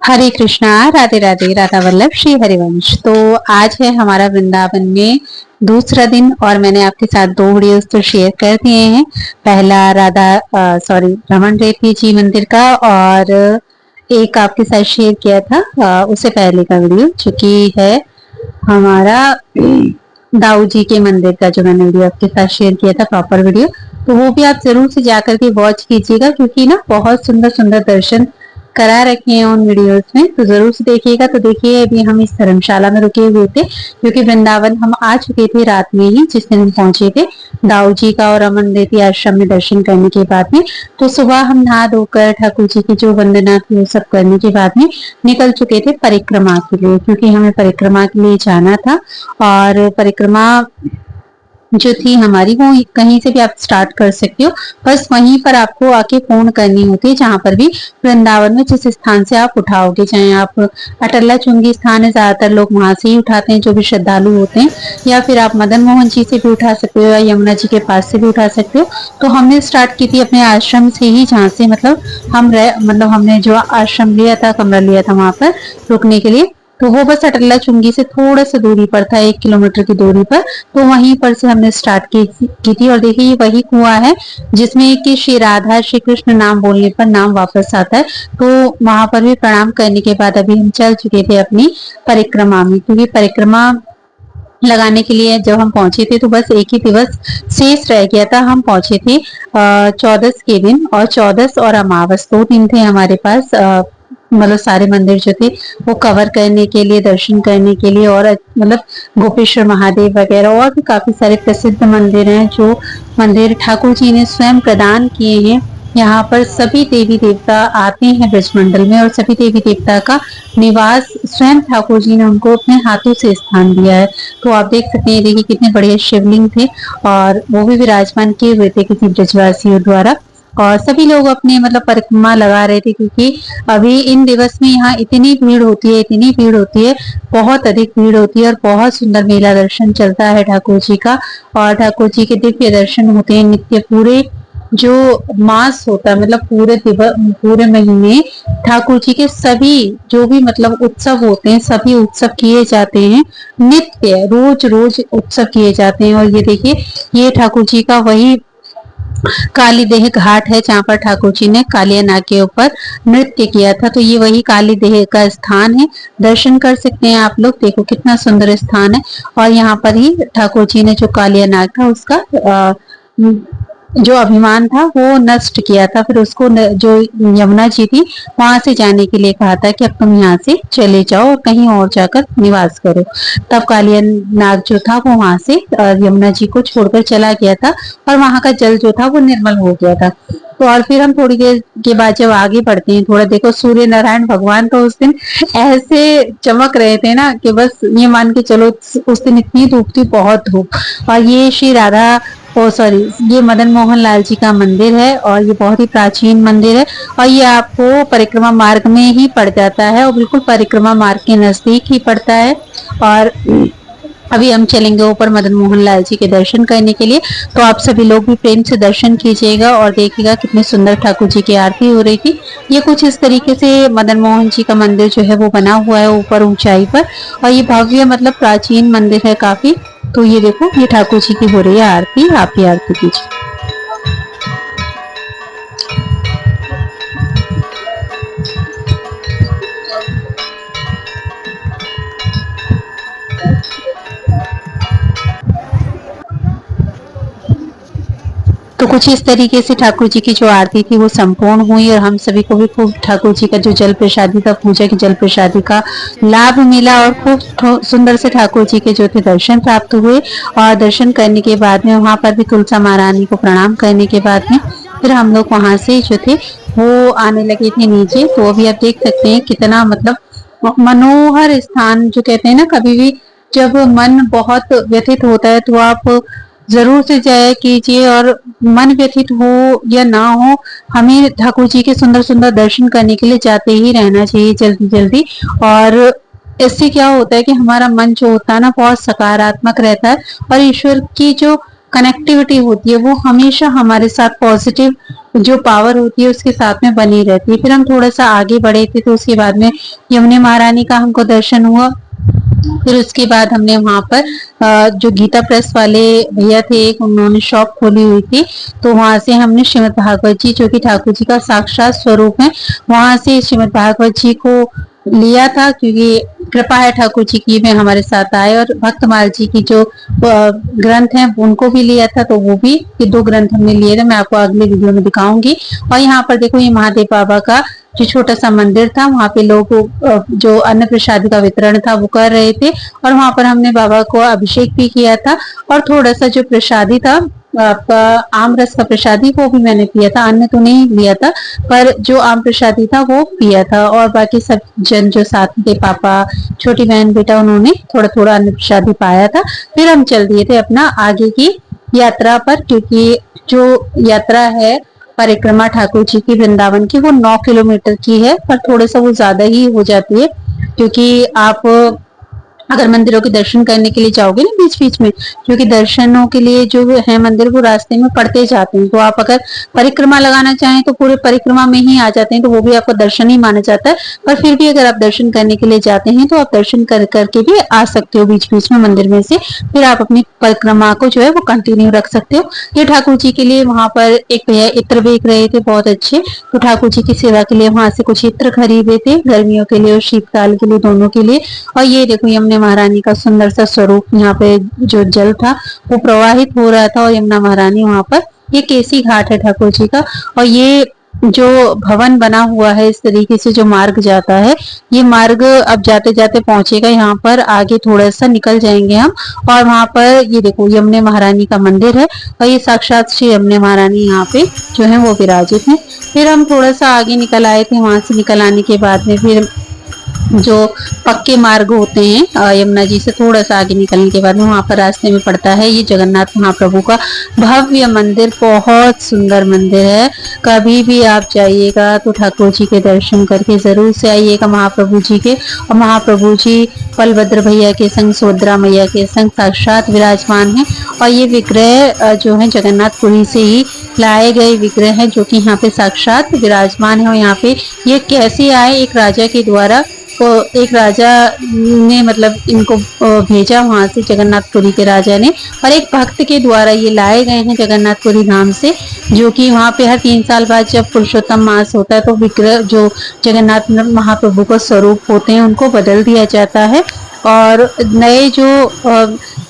हरे कृष्णा। राधे राधे। राधा वल्लभ श्री हरिवंश। तो आज है हमारा वृंदावन में दूसरा दिन और मैंने आपके साथ दो वीडियोस तो शेयर कर दिए हैं। पहला सॉरी रमन रेती जी मंदिर का और एक आपके साथ शेयर किया था उससे पहले का वीडियो जो कि है हमारा दाऊ जी के मंदिर का, जो मैंने वीडियो आपके साथ शेयर किया था प्रॉपर वीडियो। तो वो भी आप जरूर से जाकर के वॉच कीजिएगा क्योंकि ना बहुत सुंदर सुंदर दर्शन करा रखे हैं उन वीडियोस में, तो जरूर से देखिएगा। तो देखिए अभी हम इस धर्मशाला में रुके हुए थे क्योंकि वृंदावन हम आ चुके थे रात में ही, जिस दिन हम पहुंचे थे दाऊ जी का और रमन रेती आश्रम में दर्शन करने के बाद में। तो सुबह हम नहा धोकर ठाकुर जी की जो वंदना थी वो सब करने के बाद में निकल चुके थे परिक्रमा के लिए, क्योंकि हमें परिक्रमा के लिए जाना था। और परिक्रमा जो थी हमारी वो कहीं से भी आप स्टार्ट कर सकते हो, बस वहीं पर आपको आके पूर्ण करनी होती है जहां पर भी वृंदावन में जिस स्थान से आप उठाओगे। चाहे आप अटल्ला चुंगी स्थान है, ज्यादातर लोग वहां से ही उठाते हैं जो भी श्रद्धालु होते हैं, या फिर आप मदन मोहन जी से भी उठा सकते हो या यमुना जी के पास से भी उठा सकते हो। तो हमने स्टार्ट की थी अपने आश्रम से ही, जहाँ से मतलब हमने जो आश्रम लिया था, कमरा लिया था वहां पर रुकने के लिए, तो वो बस अटल्ला चुंगी से थोड़ा सा दूरी पर था, 1 किलोमीटर की दूरी पर। तो वहीं पर से हमने स्टार्ट की थी। और देखिए ये वही कुआं है जिसमें कि श्री राधा श्री कृष्ण नाम बोलने पर नाम वापस आता है। तो वहां पर भी प्रणाम करने के बाद अभी हम चल चुके थे अपनी परिक्रमा में, क्योंकि परिक्रमा लगाने के लिए जब हम पहुंचे थे तो बस एक ही दिवस शेष रह गया था। हम पहुंचे थे 14 के दिन, और 14 और अमावस 2 दिन थे हमारे पास, मतलब सारे मंदिर जो थे वो कवर करने के लिए, दर्शन करने के लिए। और मतलब गोपेश्वर महादेव वगैरह और भी काफी सारे प्रसिद्ध मंदिर हैं जो मंदिर ठाकुर जी ने स्वयं प्रदान किए हैं। यहाँ पर सभी देवी देवता आते हैं ब्रजमंडल में, और सभी देवी देवता का निवास स्वयं ठाकुर जी ने उनको अपने हाथों से स्थान दिया है। तो आप देख सकते हैं, देखिए कितने बढ़िया शिवलिंग थे और वो भी विराजमान किए हुए थे किसी ब्रजवासियों द्वारा। और सभी लोग अपने मतलब परिक्रमा लगा रहे थे क्योंकि अभी इन दिवस में यहाँ इतनी भीड़ होती है, इतनी भीड़ होती है, बहुत अधिक भीड़ होती है। और बहुत सुंदर मेला दर्शन चलता है ठाकुर जी का, और ठाकुर जी के दिव्य दर्शन होते हैं नित्य। पूरे जो मास होता है, मतलब पूरे महीने ठाकुर जी के सभी जो भी मतलब उत्सव होते हैं, सभी उत्सव किए जाते हैं नित्य, रोज रोज उत्सव किए जाते हैं। और ये देखिए ये ठाकुर जी का वही काली देह घाट है जहाँ पर ठाकुर जी ने कालिया नाग के ऊपर नृत्य किया था। तो ये वही काली देह का स्थान है, दर्शन कर सकते हैं आप लोग। देखो कितना सुंदर स्थान है। और यहाँ पर ही ठाकुर जी ने जो कालिया नाग था उसका जो अभिमान था वो नष्ट किया था। फिर उसको जो यमुना जी थी वहां से जाने के लिए कहा था कि अब तुम यहाँ से चले जाओ और कहीं और जाकर निवास करो। तब कालिया नाग जो था वो वहां से यमुना जी को छोड़कर चला गया था, और वहां का जल जो था वो निर्मल हो गया था। तो और फिर हम थोड़ी देर के बाद जब आगे बढ़ते हैं, थोड़ा देखो सूर्य नारायण भगवान तो उस दिन ऐसे चमक रहे थे ना कि बस ये मान के चलो उस दिन इतनी धूप थी, बहुत धूप। और ये श्री राधा ओ सॉरी ये मदन मोहन लाल जी का मंदिर है, और ये बहुत ही प्राचीन मंदिर है। और ये आपको परिक्रमा मार्ग में ही पड़ जाता है, और बिल्कुल परिक्रमा मार्ग के नजदीक ही पड़ता है। और अभी हम चलेंगे ऊपर मदन मोहन लाल जी के दर्शन करने के लिए। तो आप सभी लोग भी प्रेम से दर्शन कीजिएगा और देखिएगा कितने सुंदर ठाकुर जी की आरती हो रही थी। ये कुछ इस तरीके से मदन मोहन जी का मंदिर जो है वो बना हुआ है ऊपर ऊंचाई पर, और ये भव्य मतलब प्राचीन मंदिर है काफी। तो ये देखो ये ठाकुर जी की हो रही है आरती, आप ही आरती कीजिए। तो कुछ इस तरीके से ठाकुर जी की जो आरती थी वो संपूर्ण हुई, और हम सभी को भी खूब ठाकुर जी का जो जल प्रसादी था, पूजा की जल प्रसादी का लाभ मिला, और खूब सुंदर से ठाकुर जी के जो थे दर्शन प्राप्त हुए। और दर्शन करने के बाद में वहां पर भी तुलसा महारानी को प्रणाम करने के बाद में फिर हम लोग वहां से जो थे वो आने लगे थे नीचे। तो अभी आप देख सकते हैं कितना मतलब मनोहर स्थान, जो कहते हैं ना कभी भी जब मन बहुत व्यथित होता है तो आप जरूर से जाया कीजिए, और मन व्यथित हो या ना हो, हमें ठाकुर जी के सुंदर सुंदर दर्शन करने के लिए जाते ही रहना चाहिए जल्दी जल्दी। और इससे क्या होता है कि हमारा मन जो होता है ना बहुत सकारात्मक रहता है, और ईश्वर की जो कनेक्टिविटी होती है वो हमेशा हमारे साथ पॉजिटिव जो पावर होती है उसके साथ में बनी रहती है। फिर हम थोड़ा सा आगे बढ़े थे तो उसके बाद में यमुना महारानी का हमको दर्शन हुआ। फिर उसके बाद हमने वहां पर जो गीता प्रेस वाले भैया थे एक उन्होंने शॉप खोली हुई थी, तो वहां से हमने श्रीमद् भागवत जी जो कि ठाकुर जी का साक्षात स्वरूप है, वहां से श्रीमद् भागवत जी को लिया था, क्योंकि कृपा है ठाकुर जी की में हमारे साथ आए। और भक्तमाल जी की जो ग्रंथ हैं उनको भी लिया था, तो वो भी ये 2 ग्रंथ हमने लिए थे, मैं आपको अगले वीडियो में दिखाऊंगी। और यहाँ पर देखो ये महादेव बाबा का जो छोटा सा मंदिर था, वहां पे लोग जो अन्न प्रसाद का वितरण था वो कर रहे थे, और वहां पर हमने बाबा को अभिषेक भी किया था। और थोड़ा सा जो प्रसादी था आपका आम रस का प्रसादी वो भी मैंने पिया था, अन्न तो नहीं लिया था, पर जो आम प्रसादी था वो पिया था। और बाकी सब जन जो साथ थे, पापा, छोटी बहन, बेटा, उन्होंने थोड़ा थोड़ा अन्न प्रसादी पाया था। फिर हम चल दिए थे अपना आगे की यात्रा पर, क्योंकि जो यात्रा है परिक्रमा ठाकुर जी की वृंदावन की वो 9 किलोमीटर की है, पर थोड़ा सा वो ज्यादा ही हो जाती है, क्योंकि आप अगर मंदिरों के दर्शन करने के लिए जाओगे ना बीच बीच में, क्योंकि दर्शनों के लिए जो है मंदिर वो रास्ते में पड़ते जाते हैं, तो आप अगर परिक्रमा लगाना चाहें तो पूरे परिक्रमा में ही आ जाते हैं, तो वो भी आपका दर्शन ही माना जाता है। पर फिर भी अगर आप दर्शन करने के लिए जाते हैं तो आप दर्शन कर करके भी आ सकते हो बीच बीच में मंदिर में से, फिर आप अपनी परिक्रमा को जो है वो कंटिन्यू रख सकते हो। ये ठाकुर जी के लिए वहां पर एक भैया इत्र बेच रहे थे बहुत अच्छे, तो ठाकुर जी की सेवा के लिए वहां से कुछ इत्र खरीदे थे, गर्मियों के लिए और शीतकाल के लिए, दोनों के लिए। और ये देखो यमुना महारानी का सुंदर सा स्वरूप, यहाँ पे जो जल था वो प्रवाहित हो रहा था, और यमुना महारानी वहां पर, ये केसी घाट है ठाकुर जी का। और ये जो भवन बना हुआ है इस तरीके से जो मार्ग जाता है, ये मार्ग अब जाते जाते पहुंचेगा यहाँ पर, आगे थोड़ा सा निकल जाएंगे हम, और वहां पर ये देखो यमुना महारानी का मंदिर है, और ये साक्षात श्री यमुना महारानी यहाँ पे जो है वो विराजित है। फिर हम थोड़ा सा आगे निकल आए थे, वहां से निकल आने के बाद में फिर जो पक्के मार्ग होते हैं यमुना जी से थोड़ा सा आगे निकलने के बाद में वहां पर रास्ते में पड़ता है ये जगन्नाथ महाप्रभु का भव्य मंदिर, बहुत सुंदर मंदिर है। कभी भी आप जाइएगा तो ठाकुर जी के दर्शन करके जरूर से आइएगा महाप्रभु जी के। और महाप्रभु जी बलभद्र भैया के संग, सुभद्रा मैया के संग साक्षात विराजमान है। और ये विग्रह जो है जगन्नाथपुरी से ही लाए गए विग्रह है, जो कि यहाँ पे साक्षात विराजमान है। और यहाँ पे ये कैसे आए, एक राजा के द्वारा, तो एक राजा ने मतलब इनको भेजा वहां से, जगन्नाथपुरी के राजा ने, और एक भक्त के द्वारा ये लाए गए हैं जगन्नाथपुरी धाम से, जो कि वहां पे हर 3 साल बाद जब पुरुषोत्तम मास होता है तो विग्रह जो जगन्नाथ महाप्रभु का स्वरूप होते हैं उनको बदल दिया जाता है, और नए जो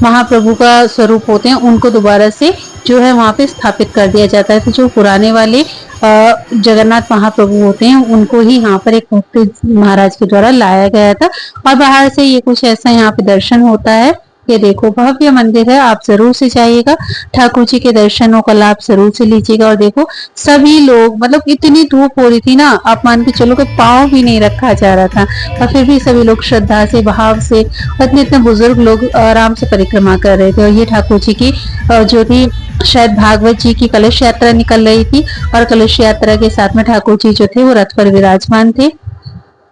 महाप्रभु का स्वरूप होते हैं उनको दोबारा से जो है वहां पे स्थापित कर दिया जाता है। तो जो पुराने वाले जगन्नाथ महाप्रभु होते हैं उनको ही यहाँ पर एक भक्त महाराज के द्वारा लाया गया था। और बाहर से ये कुछ ऐसा यहाँ पे दर्शन होता है। ये देखो भव्य मंदिर है, आप जरूर से जाइएगा, ठाकुर जी के दर्शनों का लाभ जरूर से लीजिएगा। और देखो सभी लोग, मतलब इतनी धूप हो रही थी ना, आप मान के चलो कि पाँव भी नहीं रखा जा रहा था, और फिर भी सभी लोग श्रद्धा से, भाव से, इतने इतने बुजुर्ग लोग आराम से परिक्रमा कर रहे थे। और ये ठाकुर जी की जो थी शायद भागवत जी की कलश यात्रा निकल रही थी, और कलश यात्रा के साथ में ठाकुर जी जो थे वो रथ पर विराजमान थे।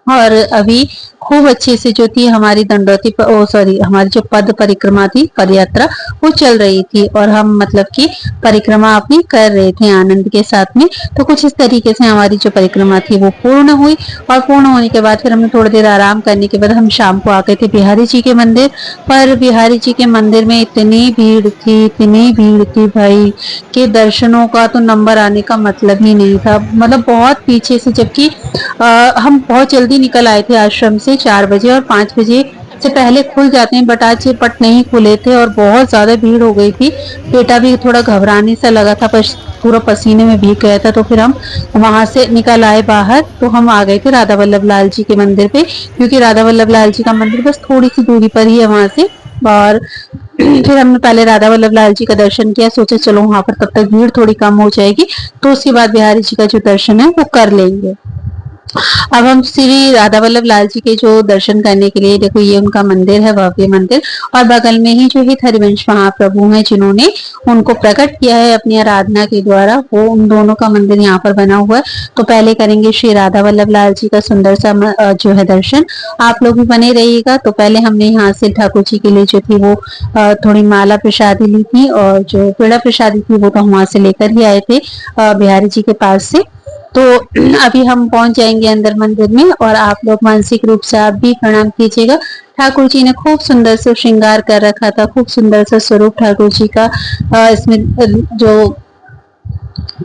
और अभी खूब अच्छे से जो थी हमारी दंडौती सॉरी हमारी जो पद परिक्रमा थी, पद यात्रा वो चल रही थी, और हम मतलब कि परिक्रमा अपनी कर रहे थे आनंद के साथ में। तो कुछ इस तरीके से हमारी जो परिक्रमा थी वो पूर्ण हुई, और पूर्ण होने के बाद फिर हमने थोड़ी देर आराम करने के बाद हम शाम को आ गए थे बिहारी जी के मंदिर पर। बिहारी जी के मंदिर में इतनी भीड़ थी भाई, के दर्शनों का तो नंबर आने का मतलब ही नहीं था, मतलब बहुत पीछे से, जबकि हम बहुत जल्दी निकल आए थे आश्रम से 4 बजे, और 5 बजे से पहले खुल जाते हैं, बट आज ये पट नहीं खुले थे और बहुत ज्यादा भीड़ हो गई थी। बेटा भी थोड़ा घबराने सा लगा था, पर पूरा पसीने में भीग गया था। तो फिर हम वहां से निकल आए बाहर, तो हम आ गए थे राधा वल्लभ लाल जी के मंदिर पे, क्योंकि राधा वल्लभ लाल जी का मंदिर बस थोड़ी सी दूरी पर ही है वहां से। और फिर हमने पहले राधा वल्लभ लाल जी का दर्शन किया, सोचा चलो वहां पर तब तक भीड़ थोड़ी कम हो जाएगी, तो उसके बाद बिहारी जी का जो दर्शन है वो कर लेंगे। अब हम श्री राधा वल्लभ लाल जी के जो दर्शन करने के लिए, देखो ये उनका मंदिर है, भव्य मंदिर, और बगल में ही जो है हरिवंश महाप्रभु हैं जिन्होंने उनको प्रकट किया है अपनी आराधना के द्वारा, वो उन दोनों का मंदिर यहाँ पर बना हुआ है। तो पहले करेंगे श्री राधा वल्लभ लाल जी का सुंदर सा जो है दर्शन। आप लोग भी बने रहिएगा। तो पहले हमने यहाँ से ठाकुर जी के लिए जो थी वो थोड़ी माला प्रसादी ली थी, और जो पेड़ा प्रसादी थी वो तो हम वहां से लेकर ही आए थे बिहारी जी के पास से। तो अभी हम पहुंच जाएंगे अंदर मंदिर में, और आप लोग मानसिक रूप से आप भी प्रणाम कीजिएगा। ठाकुर जी ने खूब सुंदर से श्रृंगार कर रखा था, खूब सुंदर सा स्वरूप ठाकुर जी का इसमें जो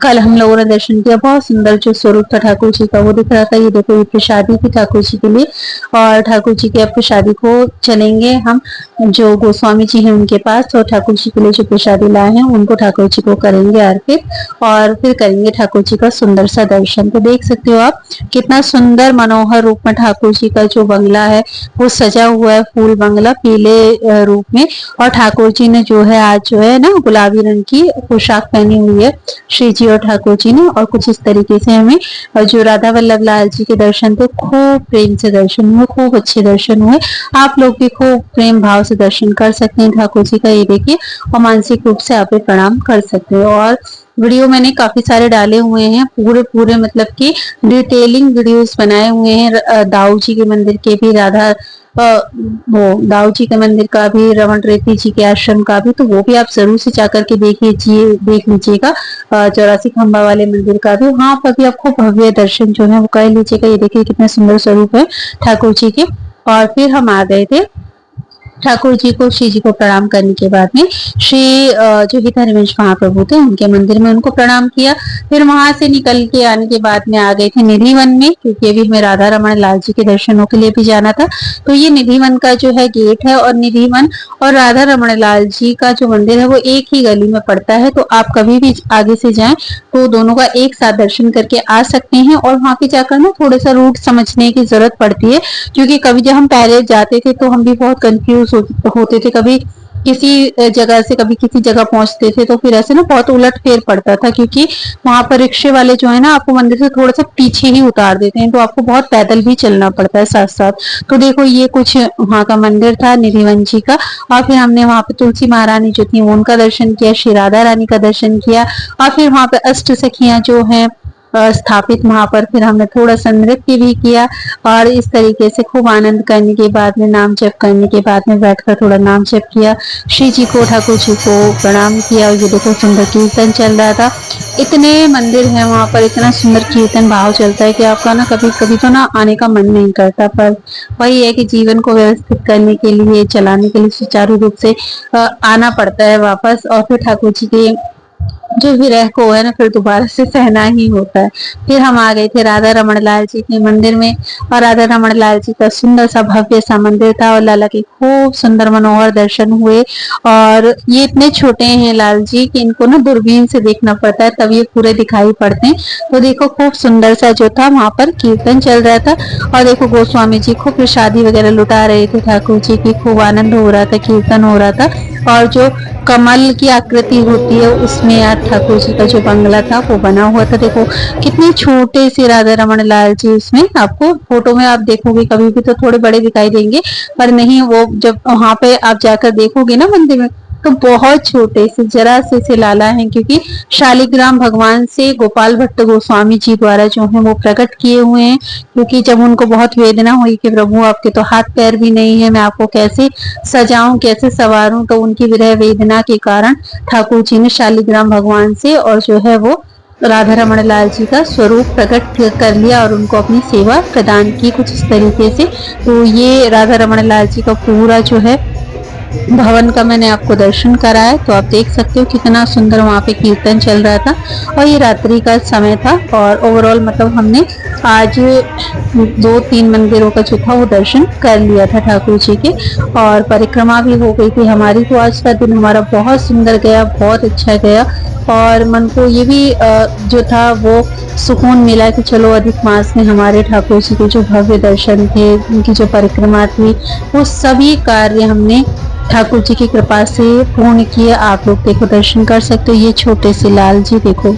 कल हम लोगों ने दर्शन किया, बहुत सुंदर जो स्वरूप था ठाकुर जी का वो दिख रहा था। ये देखो ये प्रसादी थी ठाकुर जी के लिए, और ठाकुर जी के अब प्रसादी को चलेंगे हम जो गोस्वामी जी हैं उनके पास, और ठाकुर जी के लिए जो प्रसादी लाए हैं उनको ठाकुर जी को करेंगे अर्पित, और फिर करेंगे ठाकुर जी का सुंदर सा दर्शन। तो देख सकते हो आप कितना सुंदर मनोहर रूप में ठाकुर जी का जो बंगला है वो सजा हुआ है, फूल बंगला पीले रूप में। और ठाकुर जी ने जो है आज जो है ना गुलाबी रंग की पोशाक पहनी हुई है श्री जी और ठाकुर जी ने, और कुछ इस तरीके से हमें जो राधा वल्लभ लाल जी के दर्शन थे खूब प्रेम से दर्शन हुए, खूब अच्छे दर्शन हुए। आप लोग भी खूब प्रेम भाव से दर्शन कर सकते हैं ठाकुर जी का, ये देखिए, और मानसिक रूप से आप प्रणाम कर सकते हो। और वीडियो मैंने काफी सारे डाले हुए हैं, पूरे पूरे मतलब कि डिटेलिंग वीडियोस बनाए हुए हैं दाऊ जी के मंदिर के भी, राधा वो दाऊ जी के मंदिर का भी, रमन रेती जी के आश्रम का भी, तो वो भी आप जरूर से जाकर के देख लीजिएगा। 84 खंबा वाले मंदिर का भी, वहां पर भी आपको भव्य दर्शन जो है वो कर लीजिएगा। ये देखिए कितने सुंदर स्वरूप है ठाकुर जी के। और फिर हम आ गए थे ठाकुर जी को, श्री जी को प्रणाम करने के बाद में श्री जो हित हरिवंश महाप्रभु थे उनके मंदिर में उनको प्रणाम किया। फिर वहां से निकल के आने के बाद में आ गए थे निधि वन में, क्योंकि अभी हमें राधा रमन लाल जी के दर्शनों के लिए भी जाना था। तो ये निधि वन का जो है गेट है, और निधि वन और राधा रमन लाल जी का जो मंदिर है वो एक ही गली में पड़ता है। तो आप कभी भी आगे से जाएं तो दोनों का एक साथ दर्शन करके आ सकते हैं। और वहां पे जाकर ना थोड़ा सा रूट समझने की जरूरत पड़ती है, क्योंकि कभी जब हम पहले जाते थे तो हम भी बहुत कंफ्यूज होते थे, कभी किसी जगह से कभी किसी जगह पहुंचते थे, तो फिर ऐसे ना बहुत उलट फेर पड़ता था, क्योंकि वहां पर रिक्शे वाले जो है ना आपको मंदिर से थोड़ा सा पीछे ही उतार देते हैं, तो आपको बहुत पैदल भी चलना पड़ता है साथ साथ। तो देखो ये कुछ वहां का मंदिर था निधिवन जी का। और फिर हमने वहां पे तुलसी महारानी जो थी उनका दर्शन किया, श्री राधा रानी का दर्शन किया, और फिर वहां पे अष्ट सखियां जो है स्थापित, वहां पर फिर हमने थोड़ा सा नृत्य भी किया। और इस तरीके से खूब आनंद करने के बाद में, नाम जप करने के बाद में बैठकर थोड़ा नाम जप किया, श्री जी को ठाकुर जी को प्रणाम किया। और ये देखो सुंदर कीर्तन चल रहा था। इतने मंदिर है वहां पर, इतना सुंदर कीर्तन भाव चलता है कि आपका ना कभी कभी तो ना आने का मन नहीं करता, पर वही है कि जीवन को व्यवस्थित करने के लिए, चलाने के लिए सुचारू रूप से आना पड़ता है वापस। और फिर ठाकुर जी के जो विरह को है ना फिर दोबारा से सहना ही होता है। फिर हम आ गए थे राधा रमन लाल जी के मंदिर में, और राधा रमन लाल जी का सुंदर सा भव्य सा मंदिर था, और लाला के खूब सुंदर मनोहर दर्शन हुए। और ये इतने छोटे हैं लाल जी कि इनको ना दूरबीन से देखना पड़ता है तब ये पूरे दिखाई पड़ते हैं। तो देखो खूब सुंदर सा जो था वहां पर कीर्तन चल रहा था, और देखो गोस्वामी जी खूब प्रसादी वगैरह लुटा रहे थे ठाकुर जी की, खूब आनंद हो रहा था, कीर्तन हो रहा था। और जो कमल की आकृति होती है उसमें आज ठाकुर जी का जो बंगला था वो बना हुआ था। देखो कितने छोटे से राधा रमन लाल जी, उसमें आपको फोटो में आप देखोगे कभी भी तो थोड़े बड़े दिखाई देंगे, पर नहीं, वो जब वहां पे आप जाकर देखोगे ना मंदिर में तो बहुत छोटे से जरा से लाला हैं, क्योंकि शालिग्राम भगवान से गोपाल भट्ट गोस्वामी जी द्वारा जो है वो प्रकट किए हुए हैं। क्योंकि जब उनको बहुत वेदना हुई कि प्रभु आपके तो हाथ पैर भी नहीं है, मैं आपको कैसे सजाऊं, कैसे सवारूं, तो उनकी विरह वेदना के कारण ठाकुर जी ने शालिग्राम भगवान से और जो है वो राधा रमन लाल जी का स्वरूप प्रकट कर लिया, और उनको अपनी सेवा प्रदान की कुछ इस तरीके से। तो ये राधा रमन लाल जी का पूरा जो है भवन का मैंने आपको दर्शन कराया, तो आप देख सकते हो कितना सुंदर वहाँ पे कीर्तन चल रहा था। और ये रात्रि का समय था, और ओवरऑल मतलब हमने आज 2-3 मंदिरों का जो था वो दर्शन कर लिया था ठाकुर जी के, और परिक्रमा भी हो गई थी हमारी। तो आज का दिन हमारा बहुत सुंदर गया, बहुत अच्छा गया, और मन को ये भी जो था वो सुकून मिला कि चलो अधिक मास में हमारे ठाकुर जी के जो भव्य दर्शन थे, उनकी जो परिक्रमा थी, वो सभी कार्य हमने ठाकुर जी की कृपा से पूर्ण किए। आप लोग देखो दर्शन कर सकते हो, ये छोटे से लाल जी देखो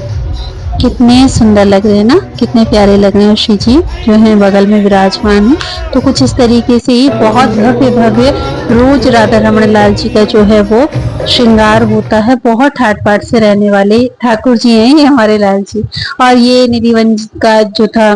कितने सुंदर लग रहे हैं ना, कितने प्यारे लग रहे हैं। श्री जी जो है बगल में विराजमान है। तो कुछ इस तरीके से ही बहुत भव्य भव्य रोज राधा रमण लाल जी का जो है वो श्रृंगार होता है। बहुत ठाट बाट से रहने वाले ठाकुर जी हैं ये हमारे लाल जी। और ये निधिवन का जो था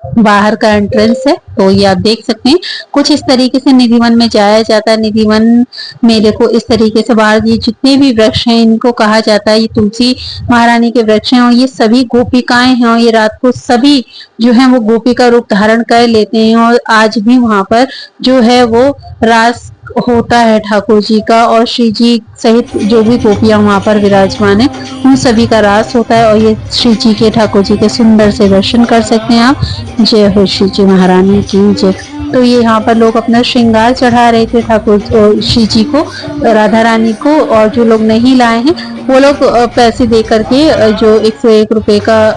बाहर का एंट्रेंस है, तो ये आप देख सकते हैं। कुछ इस तरीके से निधिवन में जाया जाता है। निधिवन में देखो इस तरीके से बाहर ये जितने भी वृक्ष हैं इनको कहा जाता है ये तुलसी महारानी के वृक्ष हैं, और ये सभी गोपिकाएं हैं, और ये रात को सभी जो है वो गोपिका रूप धारण कर लेते हैं। और आज भी वहां पर जो है वो रास होता है ठाकुर जी का, और श्री जी सहित जो भी गोपियां वहां पर विराजमान है उन सभी का रास होता है। और ये श्री जी के ठाकुर जी के सुंदर से दर्शन कर सकते हैं आप। जय हो श्री जी महारानी की जय। तो ये यहाँ पर लोग अपना श्रृंगार चढ़ा रहे थे ठाकुर श्री जी को, राधा रानी को, और जो लोग नहीं लाए हैं वो लोग पैसे दे करके जो 101 रुपए का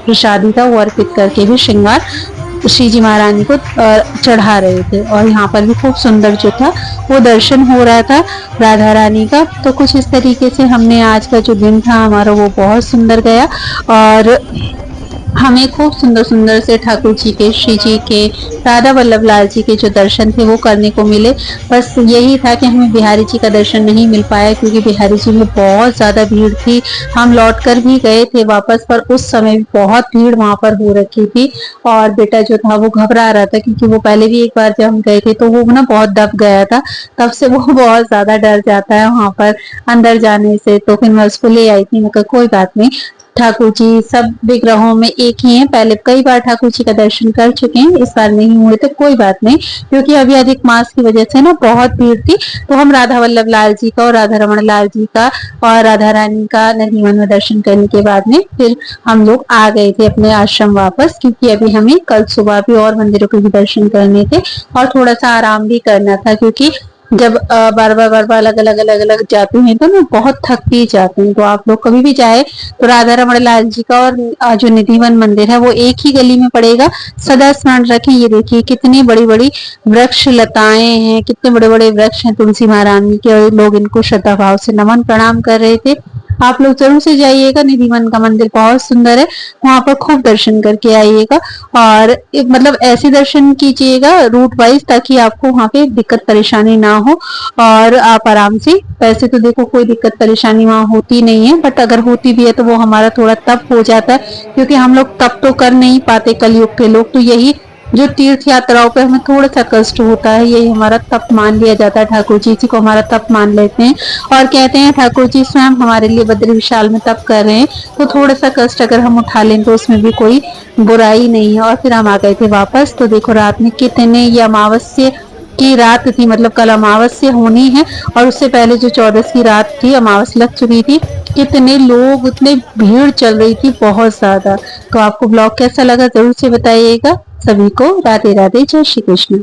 प्रसादी था वो अर्पित करके भी श्रृंगार श्री जी महारानी को चढ़ा रहे थे। और यहाँ पर भी खूब सुंदर जो था वो दर्शन हो रहा था राधा रानी का। तो कुछ इस तरीके से हमने आज का जो दिन था हमारा वो बहुत सुंदर गया, और हमें खूब सुंदर सुंदर से ठाकुर जी के, श्री जी के, राधा वल्लभ लाल जी के जो दर्शन थे वो करने को मिले। बस यही था कि हमें बिहारी जी का दर्शन नहीं मिल पाया, क्योंकि बिहारी जी में बहुत ज्यादा भीड़ थी। हम लौट कर भी गए थे वापस, पर उस समय भी बहुत भीड़ वहां पर हो रखी थी। और बेटा जो था वो घबरा रहा था, क्योंकि वो पहले भी एक बार जब हम गए थे तो वो ना बहुत दब गया था, तब से वो बहुत ज्यादा डर जाता है वहां पर अंदर जाने से। तो फिर मैं उसको ले आई थी, मैं कहा कोई बात नहीं, ठाकुर जी सब विग्रहों में एक ही हैं। पहले कई बार ठाकुर जी का दर्शन कर चुके हैं, इस बार नहीं हुए तो कोई बात नहीं, क्योंकि अभी अधिक मास की वजह से ना बहुत भीड़ थी। तो हम राधा वल्लभ लाल जी का और राधा रमण लाल जी का और राधा रानी का नंदीवन में दर्शन करने के बाद में फिर हम लोग आ गए थे अपने आश्रम वापस, क्योंकि अभी हमें कल सुबह भी और मंदिरों के भी दर्शन करने थे और थोड़ा सा आराम भी करना था, क्योंकि जब बार बार अलग अलग जाते हैं तो ना बहुत थक भी जाते हैं। तो आप लोग कभी भी जाए तो राधा रमण लाल जी का और जो निधिवन मंदिर है वो एक ही गली में पड़ेगा, सदा स्मरण रखें। ये देखिए कितनी बड़ी बड़ी वृक्ष लताएं हैं, कितने बड़े बड़े वृक्ष हैं तुलसी महारानी के, और लोग इनको श्रद्धा भाव से नमन प्रणाम कर रहे थे। आप लोग जरूर से जाइएगा, निधिवन का मंदिर बहुत सुंदर है, वहां पर खूब दर्शन करके आइएगा। और मतलब ऐसे दर्शन कीजिएगा रूट वाइज, ताकि आपको वहां पे दिक्कत परेशानी ना हो और आप आराम से। वैसे तो देखो कोई दिक्कत परेशानी वहां होती नहीं है, बट अगर होती भी है तो वो हमारा थोड़ा तप हो जाता है, क्योंकि हम लोग तप तो कर नहीं पाते कलयुग के लोग। तो यही जो तीर्थ यात्राओं पे हमें थोड़ा सा कष्ट होता है, यही हमारा तप मान लिया जाता है। ठाकुर जी इसी को हमारा तप मान लेते हैं और कहते हैं ठाकुर जी स्वयं हमारे लिए बद्री विशाल में तप कर रहे हैं, तो थोड़ा सा कष्ट अगर हम उठा लें तो उसमें भी कोई बुराई नहीं है। और फिर हम आ गए थे वापस। तो देखो रात में कितने, ये अमावस्या की रात थी, मतलब कल अमावस्या होनी है और उससे पहले जो 14 की रात थी अमावस्या लग चुकी थी। कितने लोग, उतने भीड़ चल रही थी बहुत ज्यादा। तो आपको ब्लॉग कैसा लगा जरूर से बताइएगा। सभी को राधे राधे, जय श्री कृष्ण।